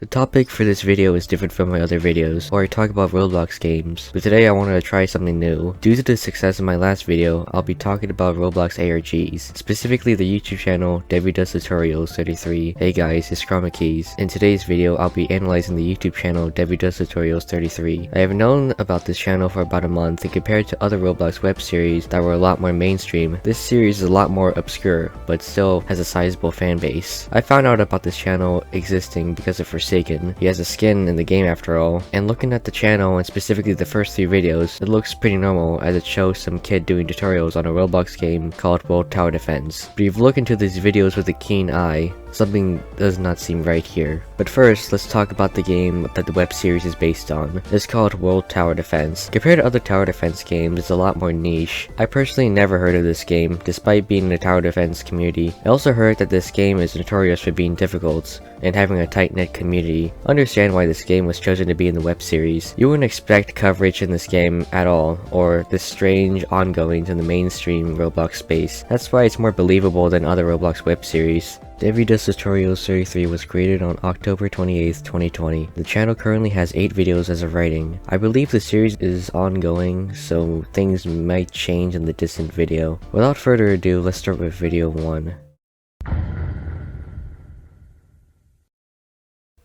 The topic for this video is different from my other videos, where I talk about Roblox games, but today I wanted to try something new. Due to the success of my last video, I'll be talking about Roblox ARGs, specifically the YouTube channel DeivyDoesTutorials33. Hey guys, it's ChromaKeys. In today's video, I'll be analyzing the YouTube channel DeivyDoesTutorials33. I have known about this channel for about a month, and compared to other Roblox web series that were a lot more mainstream, this series is a lot more obscure, but still has a sizable fan base. I found out about this channel existing because of Forsaken. He has a skin in the game after all, and looking at the channel and specifically the first 3 videos, it looks pretty normal as it shows some kid doing tutorials on a Roblox game called World Tower Defense. But if you look into these videos with a keen eye, something does not seem right here. But first, let's talk about the game that the web series is based on. It's called World Tower Defense. Compared to other tower defense games, it's a lot more niche. I personally never heard of this game, despite being in the tower defense community. I also heard that this game is notorious for being difficult and having a tight-knit community. Understand why this game was chosen to be in the web series. You wouldn't expect coverage in this game at all, or this strange ongoings in the mainstream Roblox space. That's why it's more believable than other Roblox web series. DeivyDoesTutorials33 was created on October 28th, 2020. The channel currently has 8 videos as of writing. I believe the series is ongoing, so things might change in the distant video. Without further ado, let's start with video 1.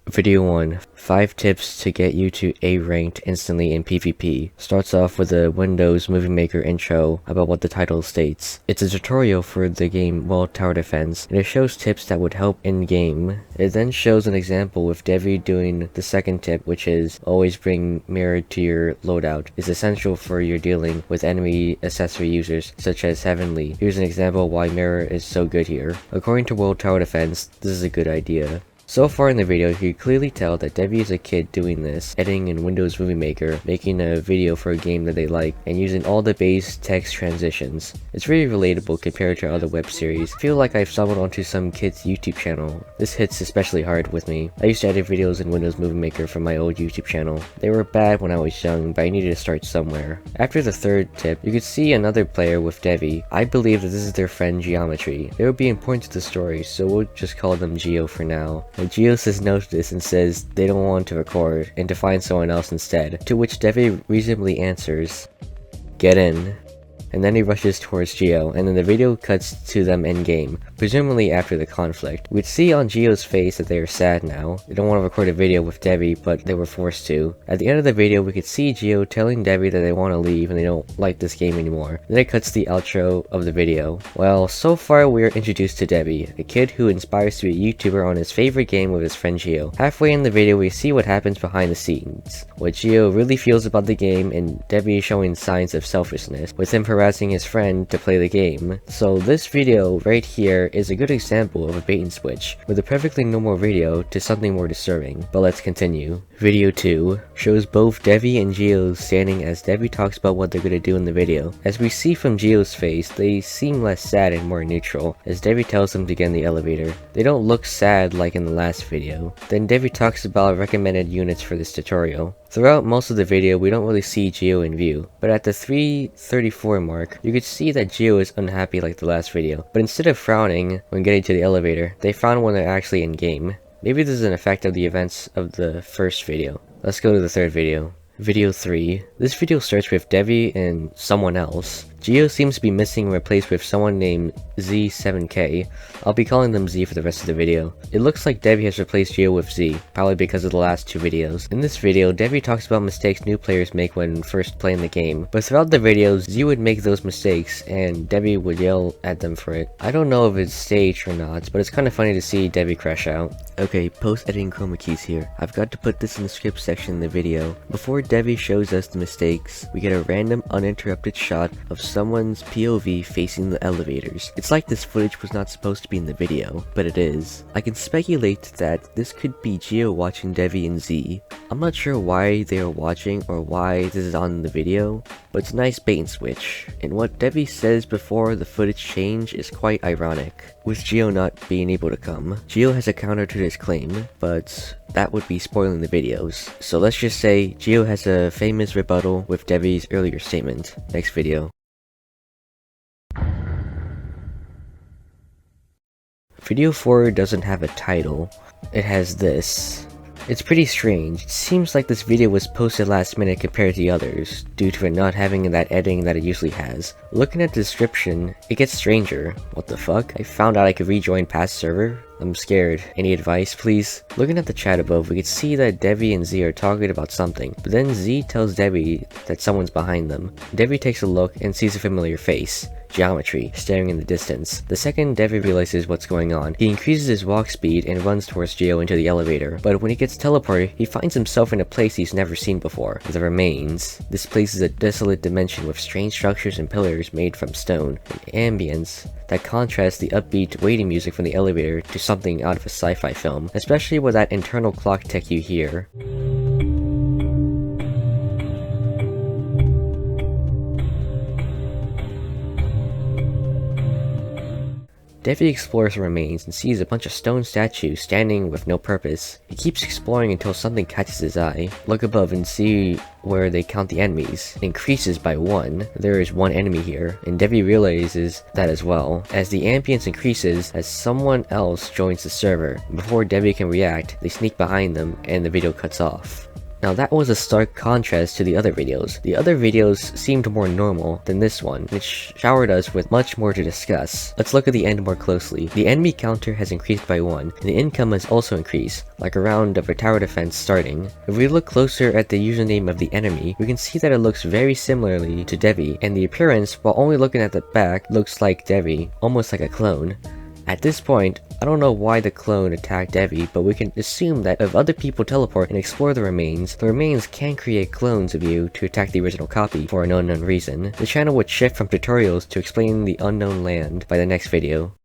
Video 1. 5 tips to get you to A ranked instantly in PvP. Starts off with a Windows Movie Maker intro about what the title states. It's a tutorial for the game World Tower Defense, and it shows tips that would help in game. It then shows an example with Deivy doing the second tip, which is always bring mirror to your loadout. It's essential for your dealing with enemy accessory users such as Heavenly. Here's an example why mirror is so good here. According to World Tower Defense, this is a good idea. So far in the video, you can clearly tell that Deivy is a kid doing this, editing in Windows Movie Maker, making a video for a game that they like, and using all the base text transitions. It's really relatable compared to other web series. I feel like I've stumbled onto some kid's YouTube channel. This hits especially hard with me. I used to edit videos in Windows Movie Maker for my old YouTube channel. They were bad when I was young, but I needed to start somewhere. After the third tip, you could see another player with Deivy. I believe that this is their friend Geometry. They would be important to the story, so we'll just call them Geo for now. Geo says no to this and says they don't want to record and to find someone else instead, to which Deivy reasonably answers, "Get in." And then he rushes towards Geo, and then the video cuts to them in-game, presumably after the conflict. We'd see on Geo's face that they are sad now. They don't want to record a video with Deivy, but they were forced to. At the end of the video, we could see Geo telling Deivy that they want to leave and they don't like this game anymore. Then it cuts to the outro of the video. Well, so far we are introduced to Deivy, a kid who inspires to be a YouTuber on his favorite game with his friend Geo. Halfway in the video, we see what happens behind the scenes, what Geo really feels about the game, and Deivy showing signs of selfishness, with him harassing his friend to play the game. So this video right here is a good example of a bait and switch, with a perfectly normal video to something more disturbing. But let's continue. Video 2 shows both Deivy and Geo standing as Deivy talks about what they're gonna do in the video. As we see from Geo's face, they seem less sad and more neutral, as Deivy tells them to get in the elevator. They don't look sad like in the last video. Then Deivy talks about recommended units for this tutorial. Throughout most of the video, we don't really see Geo in view, but at the 3:34 mark, you could see that Geo is unhappy like the last video, but instead of frowning when getting to the elevator, they frown when they're actually in game. Maybe this is an effect of the events of the first video. Let's go to the third video. Video 3. This video starts with Deivy and someone else. Geo seems to be missing and replaced with someone named Z7K. I'll be calling them Z for the rest of the video. It looks like Deivy has replaced Geo with Z, probably because of the last 2 videos. In this video, Deivy talks about mistakes new players make when first playing the game, but throughout the videos, Z would make those mistakes, and Deivy would yell at them for it. I don't know if it's staged or not, but it's kind of funny to see Deivy crash out. Okay, post-editing ChromaKeys here. I've got to put this in the script section in the video. Before Deivy shows us the mistakes, we get a random uninterrupted shot of someone's POV facing the elevators. It's like this footage was not supposed to be in the video, but it is. I can speculate that this could be Geo watching Deivy and Z. I'm not sure why they are watching or why this is on the video, but it's a nice bait and switch. And what Deivy says before the footage change is quite ironic, with Geo not being able to come. Geo has a counter to this claim, but that would be spoiling the videos. So let's just say Geo has a famous rebuttal with Deivy's earlier statement. Next video. Video 4 doesn't have a title. It has this. It's pretty strange. It seems like this video was posted last minute compared to the others, due to it not having that editing that it usually has. Looking at the description, it gets stranger. What the fuck? I found out I could rejoin past server? I'm scared. Any advice, please? Looking at the chat above, we can see that Deivy and Z are talking about something, but then Z tells Deivy that someone's behind them. Deivy takes a look and sees a familiar face. Geometry, staring in the distance. The second Deivy realizes what's going on, he increases his walk speed and runs towards Geo into the elevator, but when he gets teleported, he finds himself in a place he's never seen before, the remains. This place is a desolate dimension with strange structures and pillars made from stone, and ambience that contrasts the upbeat waiting music from the elevator to something out of a sci-fi film, especially with that internal clock tick you hear. Deivy explores the remains and sees a bunch of stone statues standing with no purpose. He keeps exploring until something catches his eye. Look above and see where they count the enemies. It increases by 1. There is 1 enemy here, and Deivy realizes that as well. As the ambience increases, as someone else joins the server. Before Deivy can react, they sneak behind them and the video cuts off. Now that was a stark contrast to the other videos. The other videos seemed more normal than this one, which showered us with much more to discuss. Let's look at the end more closely. The enemy counter has increased by 1, and the income has also increased, like a round of a tower defense starting. If we look closer at the username of the enemy, we can see that it looks very similarly to Deivy, and the appearance, while only looking at the back, looks like Deivy, almost like a clone. At this point, I don't know why the clone attacked Deivy, but we can assume that if other people teleport and explore the remains can create clones of you to attack the original copy for an unknown reason. The channel would shift from tutorials to explaining the unknown land by the next video.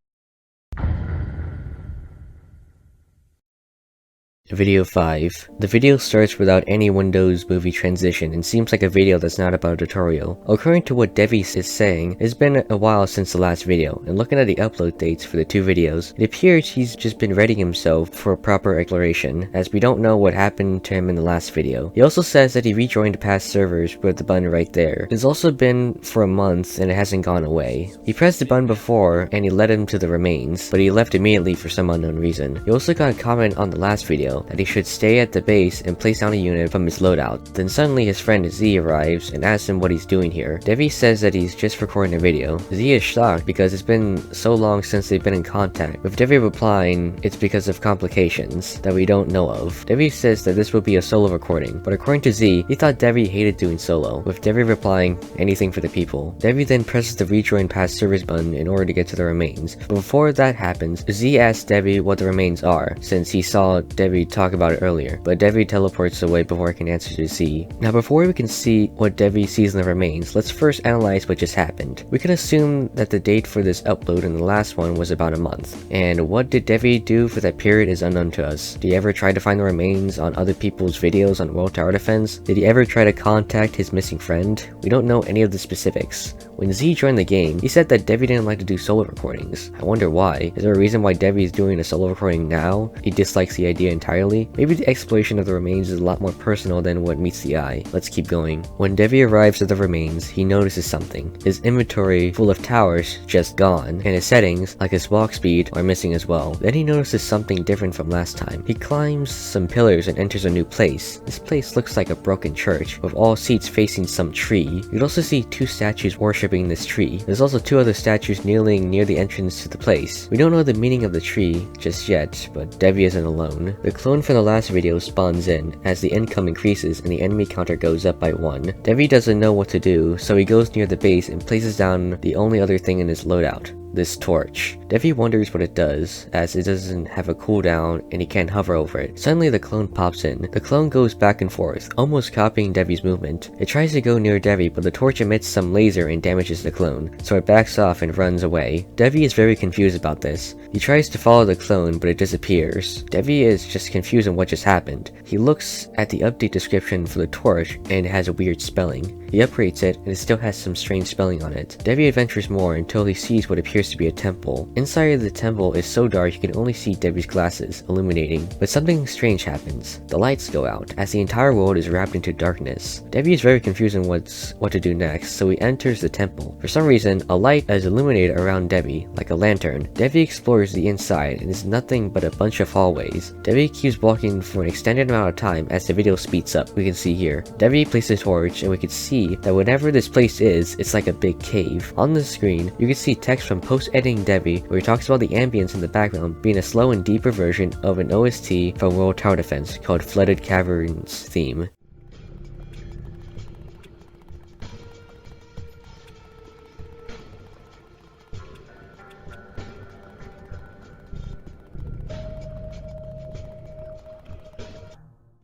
Video 5. The video starts without any Windows movie transition and seems like a video that's not about a tutorial. According to what Deivy is saying, it's been a while since the last video, and looking at the upload dates for the 2 videos, it appears he's just been readying himself for a proper exploration, as we don't know what happened to him in the last video. He also says that he rejoined past servers with the button right there. It's also been for a month and it hasn't gone away. He pressed the button before and he led him to the remains, but he left immediately for some unknown reason. He also got a comment on the last video that he should stay at the base and place down a unit from his loadout. Then suddenly his friend Z arrives and asks him what he's doing here. Deivy says that he's just recording a video. Z is shocked because it's been so long since they've been in contact, with Deivy replying it's because of complications that we don't know of. Deivy says that this will be a solo recording, but according to Z, he thought Deivy hated doing solo, with Deivy replying anything for the people. Deivy then presses the rejoin past servers button in order to get to the remains. But before that happens, Z asks Deivy what the remains are, since he saw Deivy talk about it earlier, but Deivy teleports away before he can answer to Z. Now before we can see what Deivy sees in the remains, let's first analyze what just happened. We can assume that the date for this upload in the last one was about a month, and what did Deivy do for that period is unknown to us. Did he ever try to find the remains on other people's videos on World Tower Defense? Did he ever try to contact his missing friend? We don't know any of the specifics. When Z joined the game, he said that Deivy didn't like to do solo recordings. I wonder why. Is there a reason why Deivy is doing a solo recording now? He dislikes the idea entirely? Maybe the exploration of the remains is a lot more personal than what meets the eye. Let's keep going. When Deivy arrives at the remains, he notices something. His inventory full of towers just gone, and his settings, like his walk speed, are missing as well. Then he notices something different from last time. He climbs some pillars and enters a new place. This place looks like a broken church, with all seats facing some tree. You can also see 2 statues worshipping this tree. There's also 2 other statues kneeling near the entrance to the place. We don't know the meaning of the tree just yet, but Deivy isn't alone. The clone from the last video spawns in as the income increases and the enemy counter goes up by 1. Deivy doesn't know what to do, so he goes near the base and places down the only other thing in his loadout, this torch. Deivy wonders what it does, as it doesn't have a cooldown and he can't hover over it. Suddenly the clone pops in. The clone goes back and forth, almost copying Deivy's movement. It tries to go near Deivy, but the torch emits some laser and damages the clone, so it backs off and runs away. Deivy is very confused about this. He tries to follow the clone, but it disappears. Deivy is just confused on what just happened. He looks at the update description for the torch and it has a weird spelling. He upgrades it, and it still has some strange spelling on it. Deivy adventures more until he sees what appears to be a temple. Inside of the temple is so dark you can only see Deivy's glasses illuminating, but something strange happens. The lights go out, as the entire world is wrapped into darkness. Deivy is very confused on what to do next, so he enters the temple. For some reason, a light is illuminated around Deivy, like a lantern. Deivy explores the inside, and it's nothing but a bunch of hallways. Deivy keeps walking for an extended amount of time as the video speeds up. We can see here. Deivy places a torch, and we can see that whatever this place is, it's like a big cave. On the screen, you can see text from post-editing Deivy, where he talks about the ambience in the background being a slow and deeper version of an OST from World Tower Defense called Flooded Caverns theme.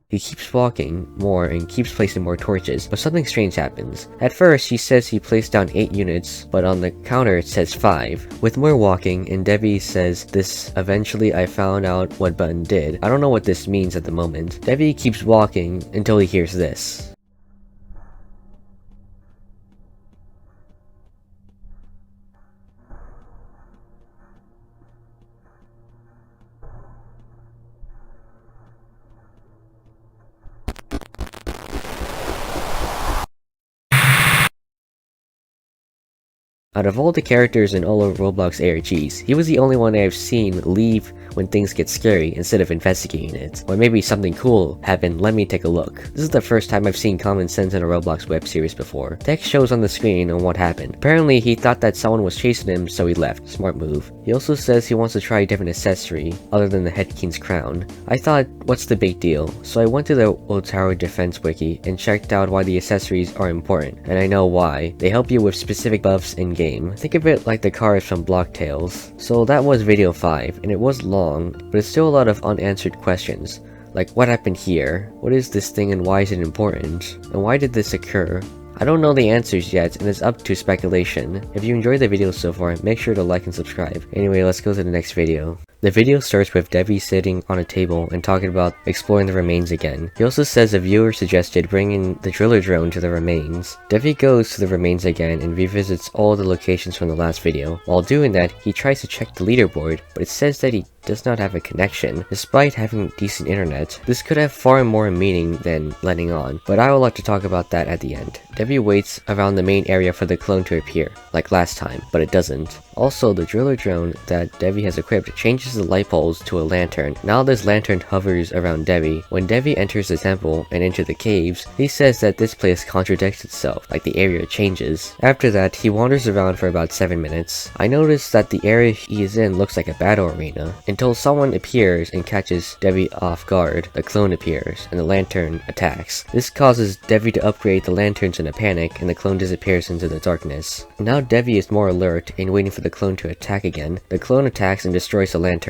He keeps walking more and keeps placing more torches, but something strange happens. At first, he says he placed down 8 units, but on the counter it says 5. With more walking, and Deivy says, "This, eventually I found out what button did." I don't know what this means at the moment. Deivy keeps walking until he hears this. Out of all the characters in all of Roblox ARGs, he was the only one I've seen leave when things get scary instead of investigating it. Or maybe something cool happened, let me take a look. This is the first time I've seen common sense in a Roblox web series before. Text shows on the screen on what happened. Apparently he thought that someone was chasing him, so he left. Smart move. He also says he wants to try a different accessory other than the Head King's crown. I thought, what's the big deal? So I went to the World Tower Defense wiki and checked out why the accessories are important, and I know why. They help you with specific buffs in game. Think of it like the cars from Block Tales. So that was video 5, and it was long, but it's still a lot of unanswered questions. Like, what happened here? What is this thing and why is it important? And why did this occur? I don't know the answers yet, and it's up to speculation. If you enjoyed the video so far, make sure to like and subscribe. Anyway, let's go to the next video. The video starts with Deivy sitting on a table and talking about exploring the remains again. He also says a viewer suggested bringing the driller drone to the remains. Deivy goes to the remains again and revisits all the locations from the last video. While doing that, he tries to check the leaderboard, but it says that he does not have a connection, despite having decent internet. This could have far more meaning than letting on, but I would like to talk about that at the end. Deivy waits around the main area for the clone to appear, like last time, but it doesn't. Also, the driller drone that Deivy has equipped changes the light poles to a lantern. Now this lantern hovers around Deivy. When Deivy enters the temple and into the caves, he says that this place contradicts itself, like the area changes. After that, he wanders around for about 7 minutes. I noticed that the area he is in looks like a battle arena, until someone appears and catches Deivy off guard. The clone appears, and the lantern attacks. This causes Deivy to upgrade the lanterns in a panic, and the clone disappears into the darkness. Now Deivy is more alert and waiting for the clone to attack again. The clone attacks and destroys the lanterns,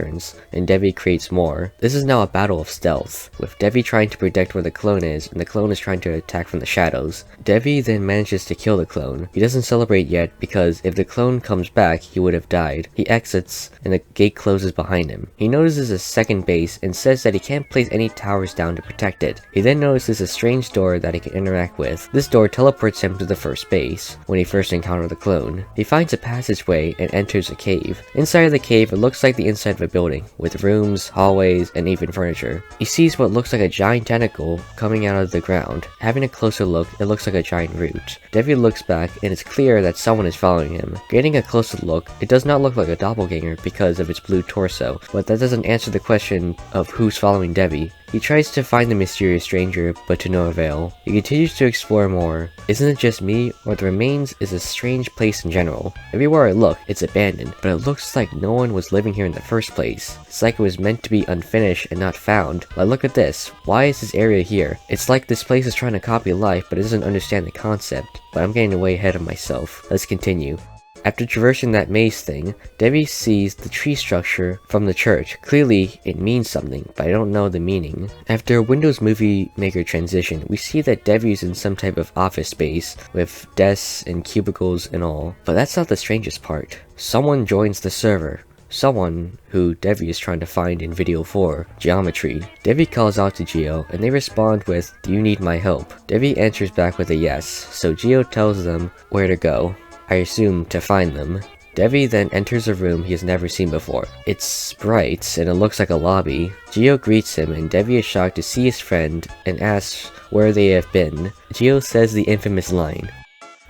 and Deivy creates more. This is now a battle of stealth, with Deivy trying to predict where the clone is, and the clone is trying to attack from the shadows. Deivy then manages to kill the clone. He doesn't celebrate yet, because if the clone comes back, he would have died. He exits, and the gate closes behind him. He notices a second base, and says that he can't place any towers down to protect it. He then notices a strange door that he can interact with. This door teleports him to the first base, when he first encountered the clone. He finds a passageway and enters a cave. Inside of the cave, it looks like the inside of a building, with rooms, hallways, and even furniture. He sees what looks like a giant tentacle coming out of the ground. Having a closer look, it looks like a giant root. Deivy looks back, and it's clear that someone is following him. Getting a closer look, it does not look like a doppelganger because of its blue torso, but that doesn't answer the question of who's following Deivy. He tries to find the mysterious stranger, but to no avail. He continues to explore more. Isn't it just me, or the remains is a strange place in general? Everywhere I look, it's abandoned, but it looks like no one was living here in the first place. It's like it was meant to be unfinished and not found. Like, look at this. Why is this area here? It's like this place is trying to copy life, but it doesn't understand the concept. But I'm getting way ahead of myself. Let's continue. After traversing that maze thing, Deivy sees the tree structure from the church. Clearly, it means something, but I don't know the meaning. After a Windows Movie Maker transition, we see that Deivy is in some type of office space, with desks and cubicles and all. But that's not the strangest part. Someone joins the server. someone who Deivy is trying to find in video 4, geometry. Deivy calls out to Geo, and they respond with, "Do you need my help?" Deivy answers back with a yes, so Geo tells them where to go. I assume to find them. Deivy then enters a room he has never seen before. It's bright, and it looks like a lobby. Geo greets him, and Deivy is shocked to see his friend and asks where they have been. Geo says the infamous line,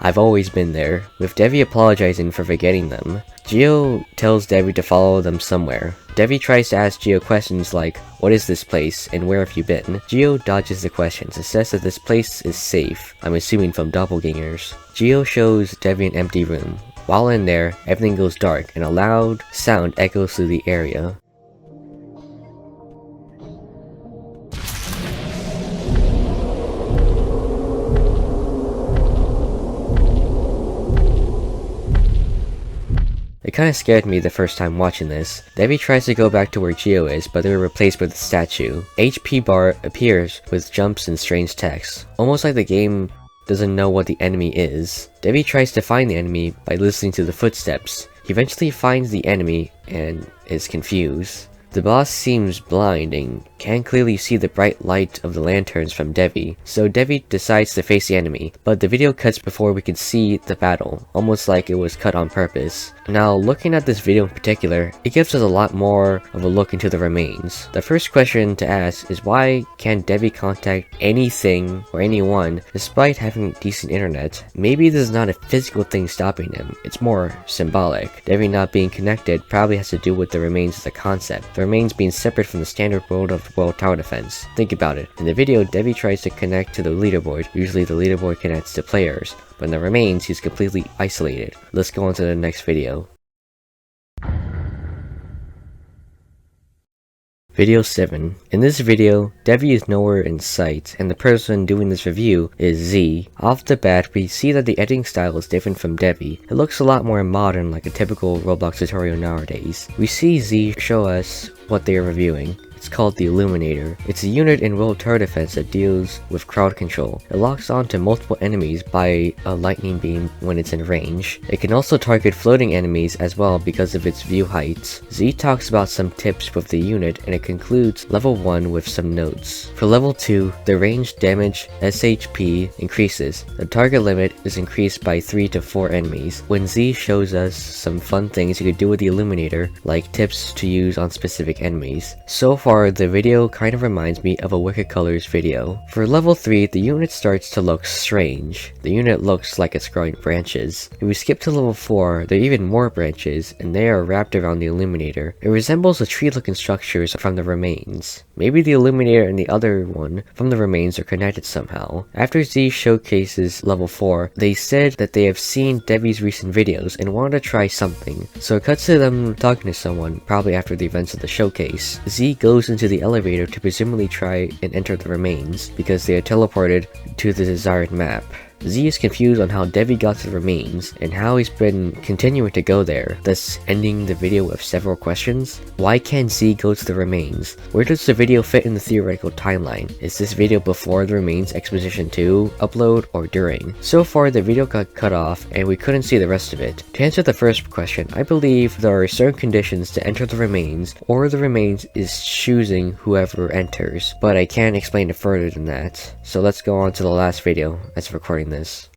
"I've always been there," with Deivy apologizing for forgetting them. Geo tells Deivy to follow them somewhere. Deivy tries to ask Geo questions like, "What is this place, and where have you been?" Geo dodges the questions and says that this place is safe, I'm assuming from Doppelgangers. Geo shows Deivy an empty room. While in there, everything goes dark and a loud sound echoes through the area. It kinda scared me the first time watching this. Deivy tries to go back to where Geo is, but they're replaced with a statue. HP bar appears with jumps and strange text, almost like the game doesn't know what the enemy is. Deivy tries to find the enemy by listening to the footsteps. He eventually finds the enemy and is confused. The boss seems blind and can't clearly see the bright light of the lanterns from Deivy, so Deivy decides to face the enemy, but the video cuts before we can see the battle, almost like it was cut on purpose. Now, looking at this video in particular, it gives us a lot more of a look into the remains. The first question to ask is why can't Deivy contact anything or anyone despite having decent internet? Maybe this is not a physical thing stopping him, it's more symbolic. Deivy not being connected probably has to do with the remains as a concept. The remains being separate from the standard world of World Tower Defense. Think about it. In the video, Deivy tries to connect to the leaderboard. Usually the leaderboard connects to players, but in the remains, he's completely isolated. Let's go on to the next video. Video 7. In this video, Deivy is nowhere in sight, and the person doing this review is Z. Off the bat, we see that the editing style is different from Deivy. It looks a lot more modern, like a typical Roblox tutorial nowadays. We see Z show us what they are reviewing. It's called the Illuminator. It's a unit in World Tower Defense that deals with crowd control. It locks onto multiple enemies by a lightning beam when it's in range. It can also target floating enemies as well because of its view height. Z talks about some tips with the unit, and it concludes level 1 with some notes. For level 2, the range, damage, SHP increases. The target limit is increased by 3 to 4 enemies. When Z shows us some fun things you could do with the Illuminator, like tips to use on specific enemies. So far, the video kind of reminds me of a Wicked Colors video. For level 3, the unit starts to look strange. The unit looks like it's growing branches. If we skip to level 4, there are even more branches, and they are wrapped around the Illuminator. It resembles the tree-looking structures from the remains. Maybe the Illuminator and the other one from the remains are connected somehow. After Z showcases level 4, they said that they have seen Deivy's recent videos and wanted to try something. So it cuts to them talking to someone, probably after the events of the showcase. Z goes into the elevator to presumably try and enter the remains, because they are teleported to the desired map. Z is confused on how Deivy got to the remains, and how he's been continuing to go there, thus ending the video with several questions. Why can't Z go to the remains? Where does the video fit in the theoretical timeline? Is this video before the remains exposition 2 upload, or during? So far, the video got cut off, and we couldn't see the rest of it. To answer the first question, I believe there are certain conditions to enter the remains, or the remains is choosing whoever enters, but I can't explain it further than that. So let's go on to the last video as recording this.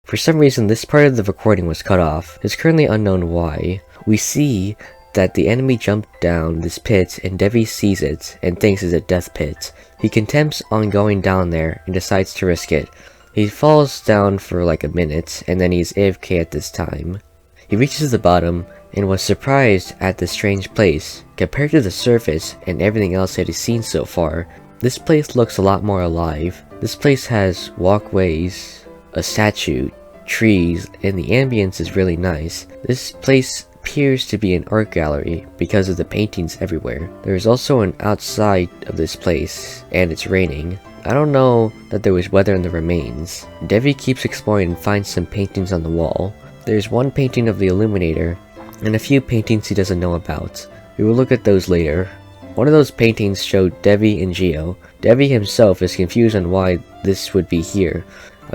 For some reason, this part of the recording was cut off. It's currently unknown why. We see that the enemy jumped down this pit, and Deivy sees it and thinks it's a death pit. He contempts on going down there and decides to risk it. He falls down for like a minute, and then he's AFK at this time. He reaches the bottom and was surprised at the strange place. Compared to the surface and everything else that he's seen so far, this place looks a lot more alive. This place has walkways, a statue, trees, and the ambience is really nice. This place appears to be an art gallery because of the paintings everywhere. There is also an outside of this place, and it's raining. I don't know that there was weather in the remains. Deivy keeps exploring and finds some paintings on the wall. There's one painting of the Illuminator, and a few paintings he doesn't know about. We will look at those later. One of those paintings showed Deivy and Geo. Deivy himself is confused on why this would be here.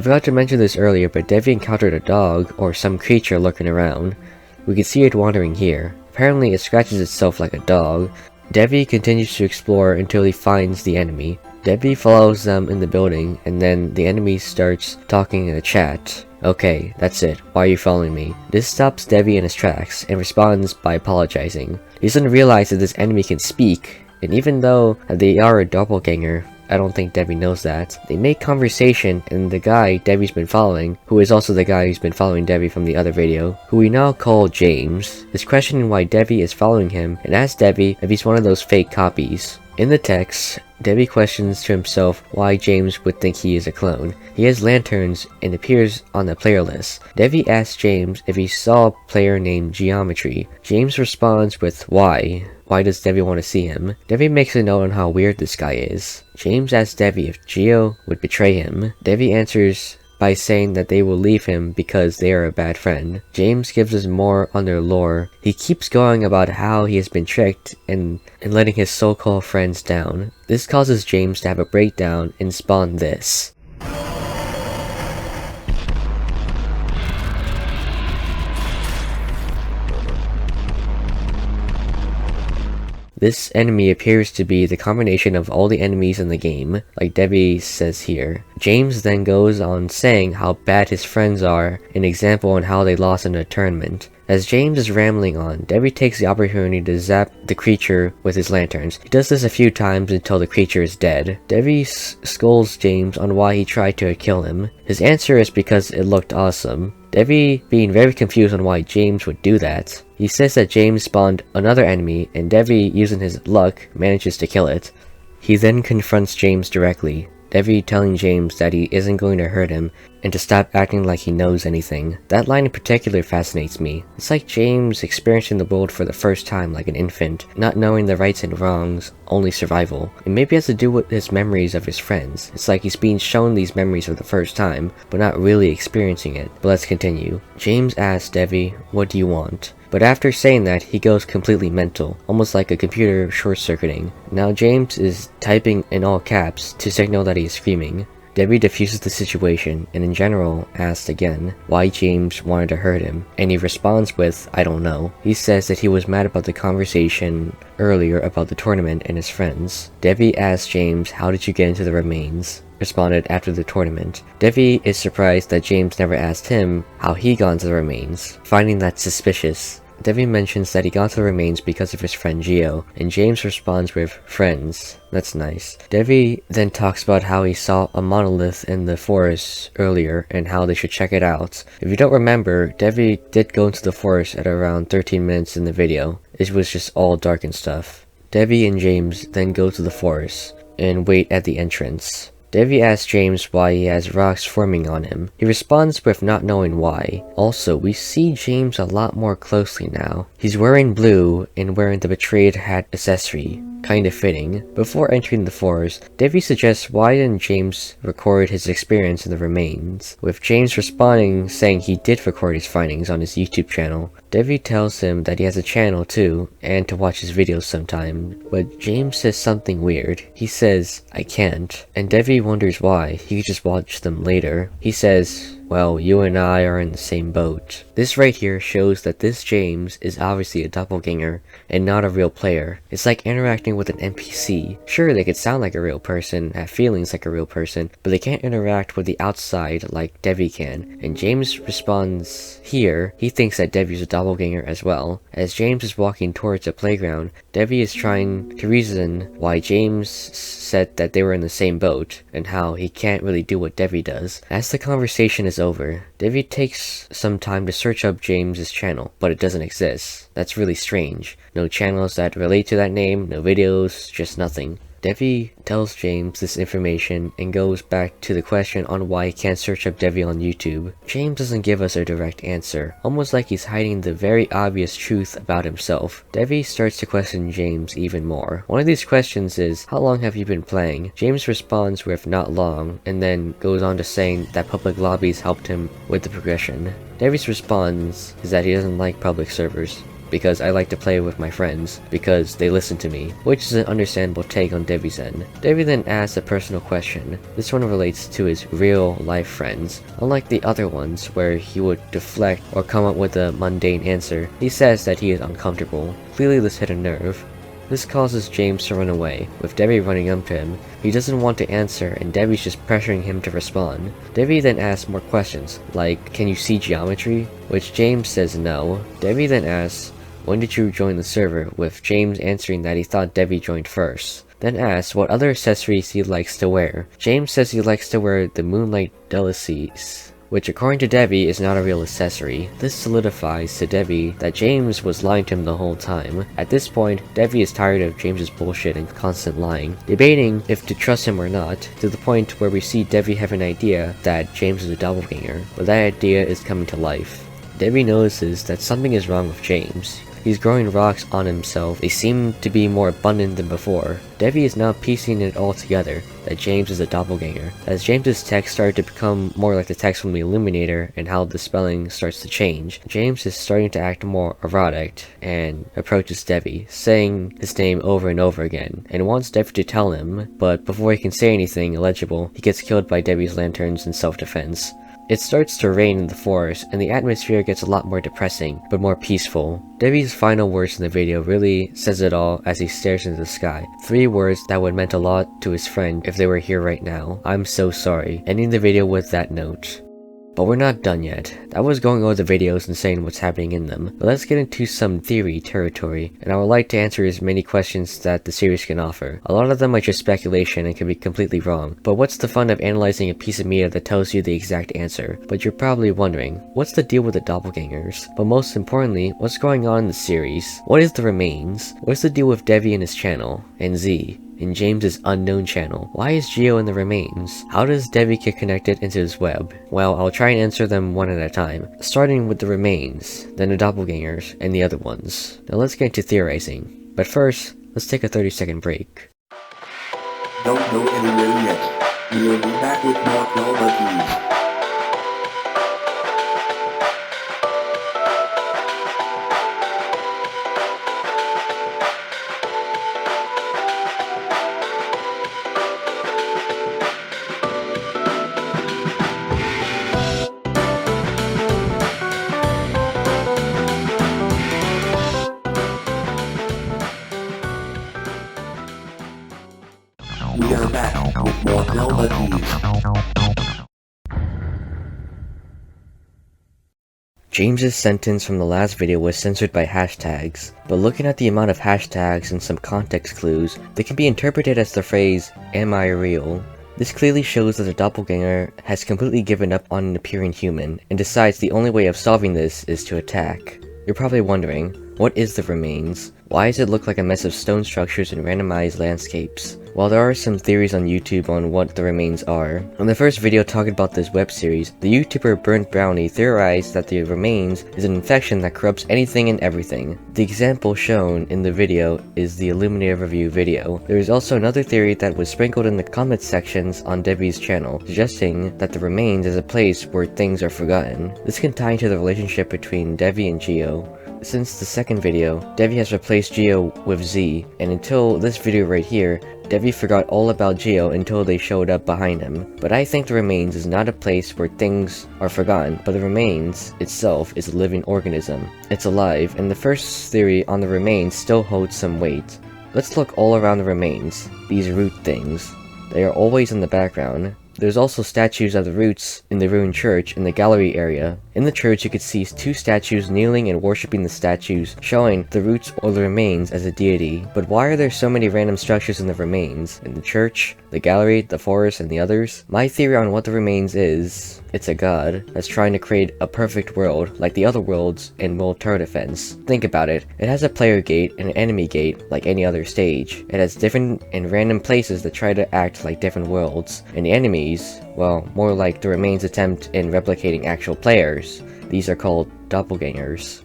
I forgot to mention this earlier, but Deivy encountered a dog, or some creature lurking around. We can see it wandering here. Apparently it scratches itself like a dog. Deivy continues to explore until he finds the enemy. Deivy follows them in the building, and then the enemy starts talking in the chat. Okay, that's it. Why are you following me? This stops Deivy in his tracks, and responds by apologizing. He doesn't realize that this enemy can speak, and even though they are a doppelganger, I don't think Deivy knows that. They make conversation, and the guy Devi's been following, who is also the guy who's been following Deivy from the other video, who we now call James, is questioning why Deivy is following him, and asks Deivy if he's one of those fake copies. In the text, Deivy questions to himself why James would think he is a clone. He has lanterns and appears on the player list. Deivy asks James if he saw a player named Geometry. James responds with why. Why does Deivy want to see him? Deivy makes a note on how weird this guy is. James asks Deivy if Geo would betray him. Deivy answers by saying that they will leave him because they are a bad friend. James gives us more on their lore. He keeps going about how he has been tricked and letting his so-called friends down. This causes James to have a breakdown and spawn this. This enemy appears to be the combination of all the enemies in the game, like Deivy says here. James then goes on saying how bad his friends are, an example on how they lost in a tournament. As James is rambling on, Deivy takes the opportunity to zap the creature with his lanterns. He does this a few times until the creature is dead. Deivy scolds James on why he tried to kill him. His answer is because it looked awesome. Deivy being very confused on why James would do that. He says that James spawned another enemy, and Deivy, using his luck, manages to kill it. He then confronts James directly, Deivy telling James that he isn't going to hurt him, and to stop acting like he knows anything. That line in particular fascinates me. It's like James experiencing the world for the first time like an infant, not knowing the rights and wrongs, only survival. It maybe has to do with his memories of his friends. It's like he's being shown these memories for the first time, but not really experiencing it. But let's continue. James asks Deivy, "What do you want?" But after saying that, he goes completely mental, almost like a computer short-circuiting. Now James is typing in all caps to signal that he is screaming. Deivy diffuses the situation, and in general asks again why James wanted to hurt him, and he responds with, "I don't know." He says that he was mad about the conversation earlier about the tournament and his friends. Deivy asks James, "How did you get into the remains?" Responded after the tournament. Deivy is surprised that James never asked him how he got into the remains, finding that suspicious. Deivy mentions that he got to the remains because of his friend Geo, and James responds with, "Friends." That's nice. Deivy then talks about how he saw a monolith in the forest earlier and how they should check it out. If you don't remember, Deivy did go into the forest at around 13 minutes in the video. It was just all dark and stuff. Deivy and James then go to the forest and wait at the entrance. Deivy asks James why he has rocks forming on him. He responds with not knowing why. Also, we see James a lot more closely now. He's wearing blue and wearing the betrayed hat accessory. Kind of fitting. Before entering the forest, Deivy suggests why didn't James record his experience in the remains, with James responding saying he did record his findings on his YouTube channel. Deivy tells him that he has a channel too, and to watch his videos sometime, but James says something weird. He says, "I can't," and Deivy wonders why. He could just watch them later. He says, "Well, you and I are in the same boat." This right here shows that this James is obviously a doppelganger and not a real player. It's like interacting with an NPC. Sure, they could sound like a real person, have feelings like a real person, but they can't interact with the outside like Deivy can. And James responds here, he thinks that Deivy is a doppelganger as well. As James is walking towards the playground, Deivy is trying to reason why James said that they were in the same boat, and how he can't really do what Deivy does. As the conversation is over, Deivy takes some time to search up James's channel, but it doesn't exist. That's really strange. No channels that relate to that name, no videos, just nothing. Deivy tells James this information and goes back to the question on why he can't search up Deivy on YouTube. James doesn't give us a direct answer, almost like he's hiding the very obvious truth about himself. Deivy starts to question James even more. One of these questions is, "How long have you been playing?" James responds with "not long," and then goes on to saying that public lobbies helped him with the progression. Deivy's response is that he doesn't like public servers. because I like to play with my friends, because they listen to me, which is an understandable take on Devy's end. Devy then asks a personal question. This one relates to his real life friends. Unlike the other ones, where he would deflect or come up with a mundane answer, he says that he is uncomfortable. Clearly this hit a nerve. This causes James to run away, with Devi running up to him. He doesn't want to answer, and Devi's just pressuring him to respond. Devi then asks more questions, like, can you see geometry? Which James says no. Devi then asks, when did you join the server? With James answering that he thought Devi joined first. Then asks what other accessories he likes to wear. James says he likes to wear the Moonlight Delicacies, which according to Devi is not a real accessory. This solidifies to Devi that James was lying to him the whole time. At this point, Devi is tired of James's bullshit and constant lying, debating if to trust him or not, to the point where we see Devi have an idea that James is a doppelganger, but that idea is coming to life. Devi notices that something is wrong with James. He's growing rocks on himself. They seem to be more abundant than before. Devi is now piecing it all together, that James is a doppelganger. As James's text started to become more like the text from the Illuminator and how the spelling starts to change, James is starting to act more erotic and approaches Devi, saying his name over and over again, and wants Devi to tell him, but before he can say anything illegible, he gets killed by Devi's lanterns in self-defense. It starts to rain in the forest, and the atmosphere gets a lot more depressing, but more peaceful. Devi's final words in the video really says it all as he stares into the sky. 3 words that would meant a lot to his friend if they were here right now. I'm so sorry. Ending the video with that note. But we're not done yet. I was going over the videos and saying what's happening in them, but let's get into some theory territory, and I would like to answer as many questions that the series can offer. A lot of them are just speculation and can be completely wrong, but what's the fun of analyzing a piece of media that tells you the exact answer? But you're probably wondering, what's the deal with the doppelgangers? But most importantly, what's going on in the series? What is the remains? What's the deal with Devi and his channel? And Z in James's unknown channel? Why is Geo in the remains? How does Devi get connected into his web? Well, I'll try and answer them one at a time, starting with the remains, then the doppelgangers, and the other ones. Now let's get into theorizing. But first, let's take a 30-second break. Don't go anywhere yet. We'll be back with more ChromaKeys. We are back with more ChromaKeys. James's sentence from the last video was censored by hashtags, but looking at the amount of hashtags and some context clues, they can be interpreted as the phrase, "Am I real?" This clearly shows that the doppelganger has completely given up on an appearing human, and decides the only way of solving this is to attack. You're probably wondering, what is the remains? Why does it look like a mess of stone structures and randomized landscapes? While there are some theories on YouTube on what the remains are, on the first video talking about this web series, the YouTuber Burnt Brownie theorized that the remains is an infection that corrupts anything and everything. The example shown in the video is the Illuminator review video. There is also another theory that was sprinkled in the comment sections on Devi's channel, suggesting that the remains is a place where things are forgotten. This can tie into the relationship between Devi and Geo. Since the second video, Devi has replaced Geo with Z, and until this video right here, Devi forgot all about Geo until they showed up behind him. But I think the remains is not a place where things are forgotten, but the remains itself is a living organism. It's alive, and the first theory on the remains still holds some weight. Let's look all around the remains, these root things. They are always in the background. There's also statues of the roots in the ruined church in the gallery area. In the church you could see 2 statues kneeling and worshipping the statues, showing the roots or the remains as a deity. But why are there so many random structures in the remains? In the church, the gallery, the forest, and the others? My theory on what the remains is, it's a god that's trying to create a perfect world like the other worlds in World Tower Defense. Think about it. It has a player gate and an enemy gate like any other stage. It has different and random places that try to act like different worlds. And the enemies, well, more like the remains attempt in replicating actual players. These are called doppelgangers.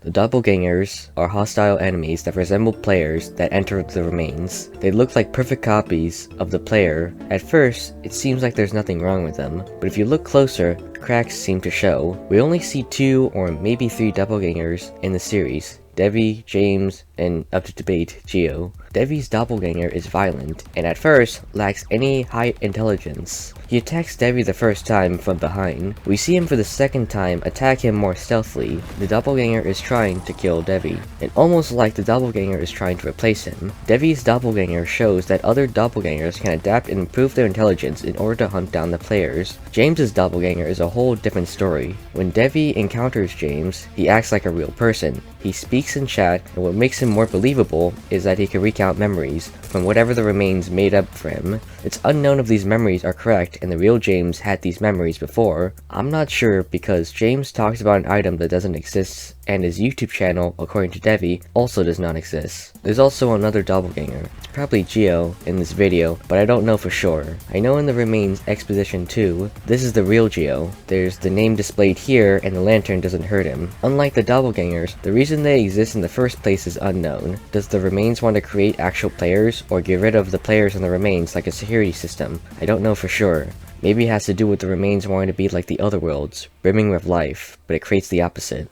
The Doppelgangers are hostile enemies that resemble players that enter the remains. They look like perfect copies of the player. At first, it seems like there's nothing wrong with them, but if you look closer, cracks seem to show. We only see 2 or maybe 3 Doppelgangers in the series: Deivy, James, and up to debate, Geo. Devy's doppelganger is violent, and at first, lacks any high intelligence. He attacks Deivy the first time from behind. We see him for the second time attack him more stealthily. The doppelganger is trying to kill Deivy, and almost like the doppelganger is trying to replace him. Devy's doppelganger shows that other doppelgangers can adapt and improve their intelligence in order to hunt down the players. James's doppelganger is a whole different story. When Deivy encounters James, he acts like a real person. He speaks in chat, and what makes him more believable is that he can recount memories from whatever the remains made up for him. It's unknown if these memories are correct and the real James had these memories before. I'm not sure because James talks about an item that doesn't exist, and his YouTube channel, according to Deivy, also does not exist. There's also another doppelganger. It's probably Geo in this video, but I don't know for sure. I know in the Remains Exposition 2, this is the real Geo. There's the name displayed here, and the lantern doesn't hurt him. Unlike the doppelgangers, the reason they exist in the first place is unknown. Does the Remains want to create actual players, or get rid of the players in the Remains like a security system? I don't know for sure. Maybe it has to do with the Remains wanting to be like the other worlds, brimming with life, but it creates the opposite.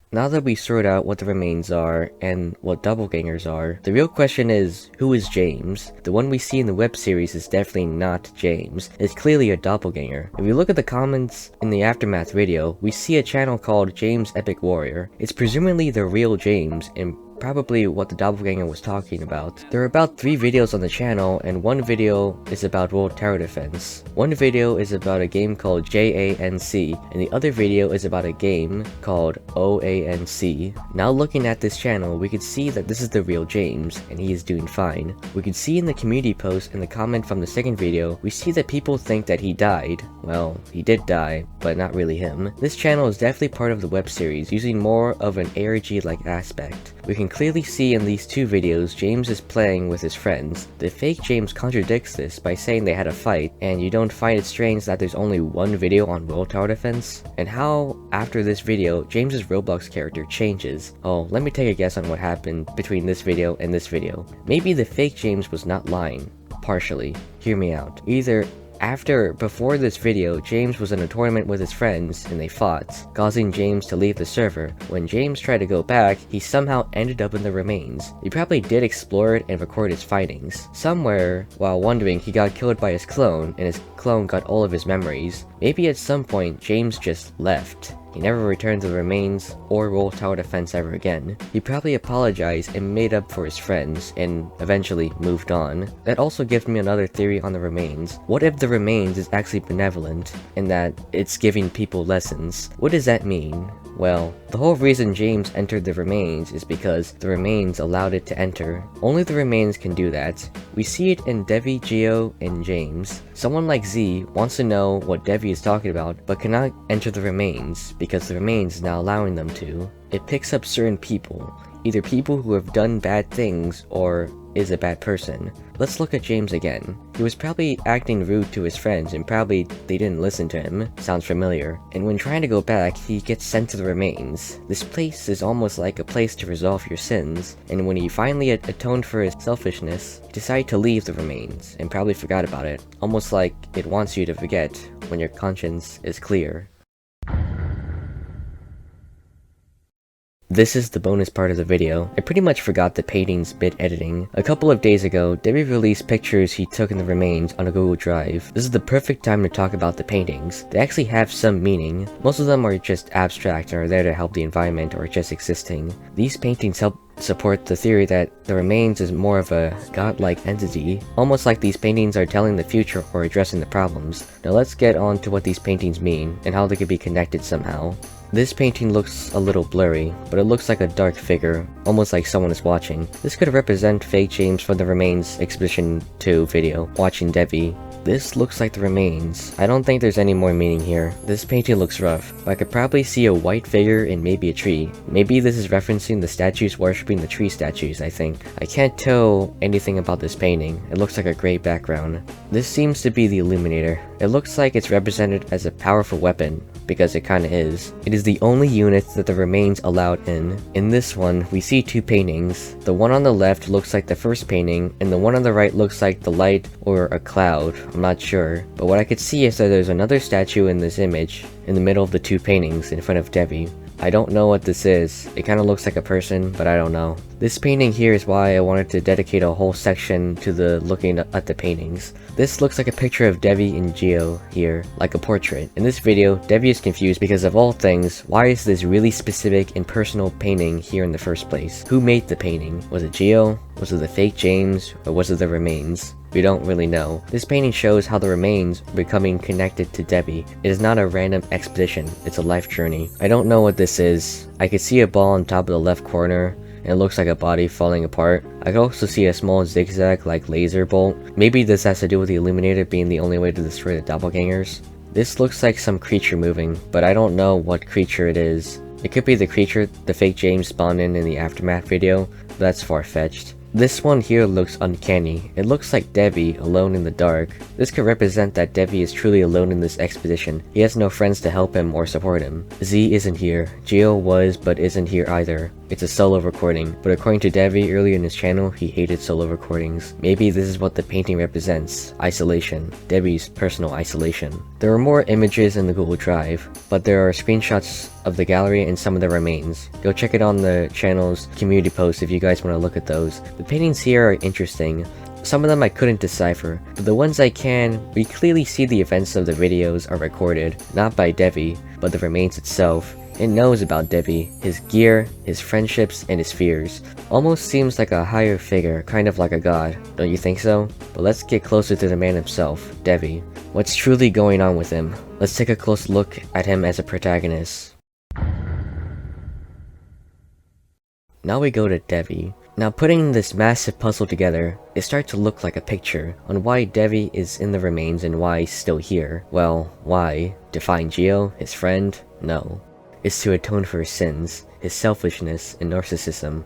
Now that we sort out what the Remains are, and what Doppelgangers are, the real question is, who is James? The one we see in the web series is definitely not James. It's clearly a Doppelganger. If we look at the comments in the Aftermath video, we see a channel called James Epic Warrior. It's presumably the real James, and probably what the doppelganger was talking about. There are about 3 videos on the channel, and one video is about World Tower Defense. One video is about a game called JANC, and the other video is about a game called OANC. Now looking at this channel, we could see that this is the real James, and he is doing fine. We could see in the community post and the comment from the second video, we see that people think that he died. Well, he did die, but not really him. This channel is definitely part of the web series, using more of an ARG-like aspect. We can clearly see in these 2 videos James is playing with his friends. The fake James contradicts this by saying they had a fight, and you don't find it strange that there's only one video on World Tower Defense? And how, after this video, James's Roblox character changes? Oh, let me take a guess on what happened between this video and this video. Maybe the fake James was not lying. Partially. Hear me out. Either before this video, James was in a tournament with his friends and they fought, causing James to leave the server. When James tried to go back, he somehow ended up in the Remains. He probably did explore it and record his findings. Somewhere, while wandering, he got killed by his clone, and his clone got all of his memories. Maybe at some point, James just left. He never returned to the Remains or World Tower Defense ever again. He probably apologized and made up for his friends, and eventually moved on. That also gives me another theory on the Remains. What if the Remains is actually benevolent, and that it's giving people lessons? What does that mean? Well, the whole reason James entered the Remains is because the Remains allowed it to enter. Only the Remains can do that. We see it in Deivy, Geo, and James. Someone like Z wants to know what Deivy is talking about, but cannot enter the Remains, because the Remains is now allowing them to. It picks up certain people, either people who have done bad things, or is a bad person. Let's look at James again. He was probably acting rude to his friends, and probably they didn't listen to him. Sounds familiar. And when trying to go back, he gets sent to the Remains. This place is almost like a place to resolve your sins, and when he finally atoned for his selfishness, he decided to leave the Remains, and probably forgot about it. Almost like it wants you to forget when your conscience is clear. This is the bonus part of the video. I pretty much forgot the paintings bit editing. A couple of days ago, Deivy released pictures he took in the Remains on a Google Drive. This is the perfect time to talk about the paintings. They actually have some meaning. Most of them are just abstract and are there to help the environment or just existing. These paintings help support the theory that the Remains is more of a godlike entity, almost like these paintings are telling the future or addressing the problems. Now let's get on to what these paintings mean, and how they could be connected somehow. This painting looks a little blurry, but it looks like a dark figure, almost like someone is watching. This could represent fake James from the Remains Exposition 2 video, watching Deivy. This looks like the Remains. I don't think there's any more meaning here. This painting looks rough, but I could probably see a white figure and maybe a tree. Maybe this is referencing the statues worshipping the tree statues, I think. I can't tell anything about this painting. It looks like a gray background. This seems to be the Illuminator. It looks like it's represented as a powerful weapon, because it kinda is. It is the only unit that the remains allowed in. In this one, we see two paintings. The one on the left looks like the first painting, and the one on the right looks like the light or a cloud. I'm not sure. But what I could see is that there's another statue in this image, in the middle of the two paintings in front of Deivy. I don't know what this is. It kinda looks like a person, but I don't know. This painting here is why I wanted to dedicate a whole section to the looking at the paintings. This looks like a picture of Deivy and Geo here, like a portrait. In this video, Deivy is confused because of all things, why is this really specific and personal painting here in the first place? Who made the painting? Was it Geo? Was it the fake James? Or was it the remains? We don't really know. This painting shows how the remains are becoming connected to Deivy. It is not a random expedition, it's a life journey. I don't know what this is. I could see a ball on top of the left corner, and it looks like a body falling apart. I could also see a small zigzag like laser bolt. Maybe this has to do with the Illuminator being the only way to destroy the Doppelgangers. This looks like some creature moving, but I don't know what creature it is. It could be the creature the fake James spawned in the Aftermath video, but that's far-fetched. This one here looks uncanny. It looks like Deivy alone in the dark. This could represent that Deivy is truly alone in this expedition. He has no friends to help him or support him. Z isn't here. Geo was but isn't here either. It's a solo recording, but according to Deivy earlier in his channel, he hated solo recordings. Maybe this is what the painting represents. Isolation. Deivy's personal isolation. There are more images in the Google Drive, but there are screenshots of the gallery and some of the remains. Go check it on the channel's community post if you guys want to look at those. The paintings here are interesting. Some of them I couldn't decipher, but the ones I can, we clearly see the events of the videos are recorded, not by Deivy, but the remains itself. It knows about Deivy, his gear, his friendships, and his fears. Almost seems like a higher figure, kind of like a god, don't you think so? But let's get closer to the man himself, Deivy. What's truly going on with him? Let's take a close look at him as a protagonist. Now we go to Deivy. Now putting this massive puzzle together, it starts to look like a picture on why Deivy is in the remains and why he's still here. Well, why? To find Geo, his friend? No. It's to atone for his sins, his selfishness, and narcissism.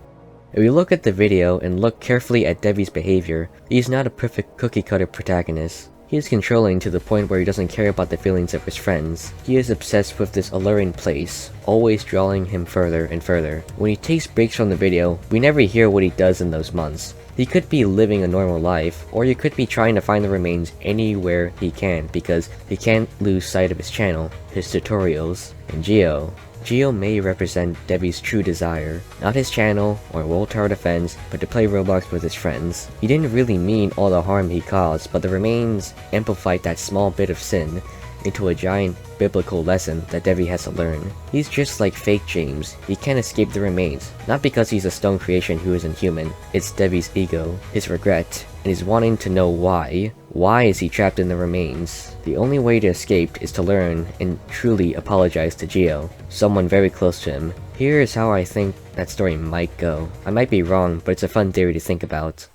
If we look at the video and look carefully at Deivy's behavior, he's not a perfect cookie-cutter protagonist. He is controlling to the point where he doesn't care about the feelings of his friends. He is obsessed with this alluring place, always drawing him further and further. When he takes breaks from the video, we never hear what he does in those months. He could be living a normal life, or he could be trying to find the remains anywhere he can because he can't lose sight of his channel, his tutorials, and Geo. Geo may represent Deivy's true desire, not his channel or World Tower Defense, but to play Roblox with his friends. He didn't really mean all the harm he caused, but the remains amplified that small bit of sin into a giant biblical lesson that Deivy has to learn. He's just like fake James. He can't escape the remains, not because he's a stone creation who isn't human. It's Deivy's ego, his regret, and his wanting to know why. Why is he trapped in the remains? The only way to escape is to learn and truly apologize to Geo, someone very close to him. Here is how I think that story might go. I might be wrong, but it's a fun theory to think about.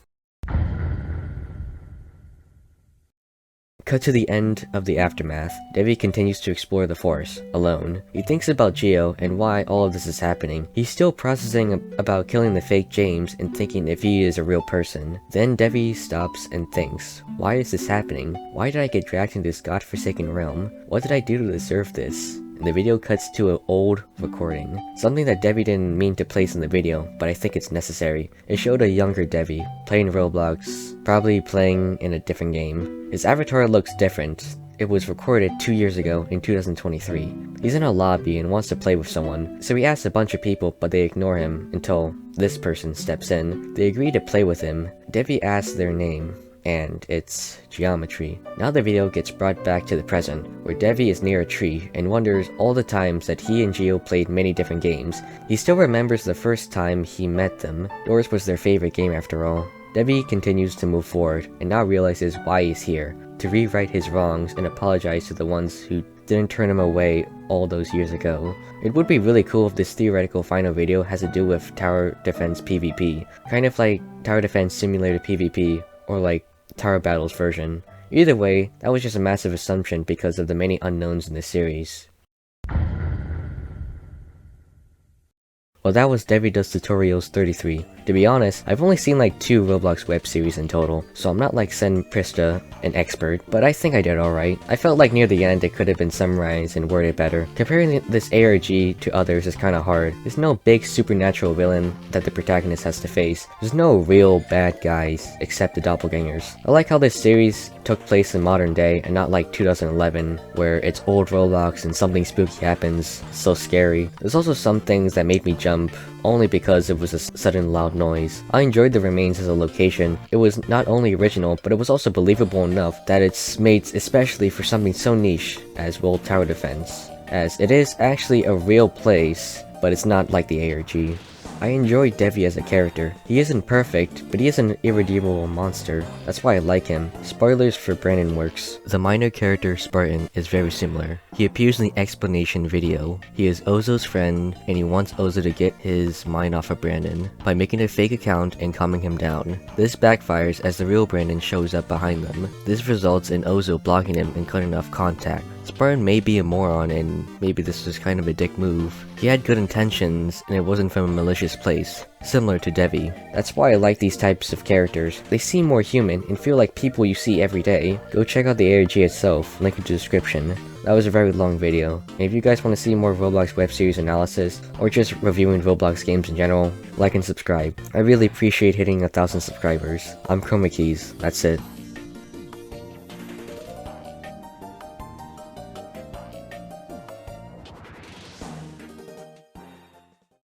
Cut to the end of the aftermath. Deivy continues to explore the forest, alone. He thinks about Geo and why all of this is happening. He's still processing about killing the fake James and thinking if he is a real person. Then Deivy stops and thinks, why is this happening? Why did I get dragged into this godforsaken realm? What did I do to deserve this? And the video cuts to an old recording. Something that Deivy didn't mean to place in the video, but I think it's necessary. It showed a younger Deivy, playing Roblox, probably playing in a different game. His avatar looks different. It was recorded 2 years ago in 2023. He's in a lobby and wants to play with someone, so he asks a bunch of people but they ignore him until this person steps in. They agree to play with him. Deivy asks their name, and it's geometry. Now the video gets brought back to the present, where Deivy is near a tree and wonders all the times that he and Geo played many different games. He still remembers the first time he met them. Doors was their favorite game after all. Deivy continues to move forward and now realizes why he's here, to rewrite his wrongs and apologize to the ones who didn't turn him away all those years ago. It would be really cool if this theoretical final video has to do with Tower Defense PvP, kind of like Tower Defense Simulator PvP, or like Tower Battles version. Either way, that was just a massive assumption because of the many unknowns in this series. Well, that was DeivyDoesTutorials33. To be honest, I've only seen like 2 Roblox web series in total, so I'm not like Sen Prista, an expert, but I think I did alright. I felt like near the end it could have been summarized and worded better. Comparing this ARG to others is kinda hard. There's no big supernatural villain that the protagonist has to face. There's no real bad guys, except the Doppelgangers. I like how this series took place in modern day and not like 2011, where it's old Roblox and something spooky happens. It's so scary. There's also some things that made me jump, only because it was a sudden loud noise. I enjoyed the remains as a location. It was not only original, but it was also believable enough that it's made especially for something so niche as World Tower Defense, as it is actually a real place, but it's not like the ARG. I enjoy Deivy as a character. He isn't perfect, but he is an irredeemable monster. That's why I like him. Spoilers for Brandon works. The minor character Spartan is very similar. He appears in the explanation video. He is Ozo's friend, and he wants Ozo to get his mind off of Brandon by making a fake account and calming him down. This backfires as the real Brandon shows up behind them. This results in Ozo blocking him and cutting off contact. Spartan may be a moron, and maybe this was kind of a dick move. He had good intentions, and it wasn't from a malicious place, similar to Deivy. That's why I like these types of characters. They seem more human, and feel like people you see every day. Go check out the ARG itself, link in the description. That was a very long video, and if you guys want to see more Roblox web series analysis, or just reviewing Roblox games in general, like and subscribe. I really appreciate hitting 1,000 subscribers. I'm ChromaKeys, that's it.